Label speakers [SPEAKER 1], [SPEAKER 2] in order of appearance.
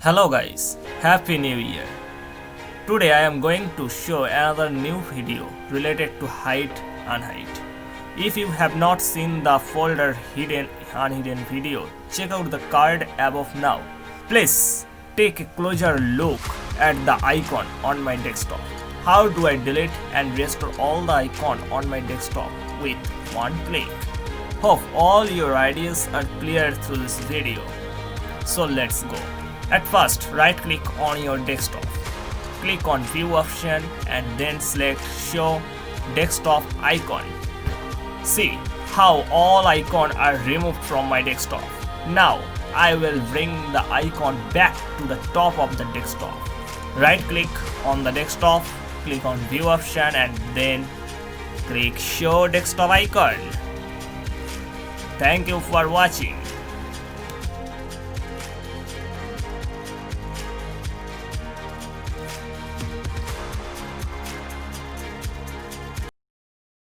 [SPEAKER 1] Hello guys, Happy New Year. Today I am going to show another new video related to hide Unhide. If you have not seen the folder hidden unhidden video, check out the card above now. Please take a closer look at the icon on my desktop. How do I delete and restore all the icon on my desktop with one click? Hope all your ideas are clear through this video. So let's go. At first, right click on your desktop. Click on view option and then select show desktop icon. See how all icons are removed from my desktop. Now I will bring the icon back to the top of the desktop. Right click on the desktop, click on view option and then click show desktop icon. Thank you for watching.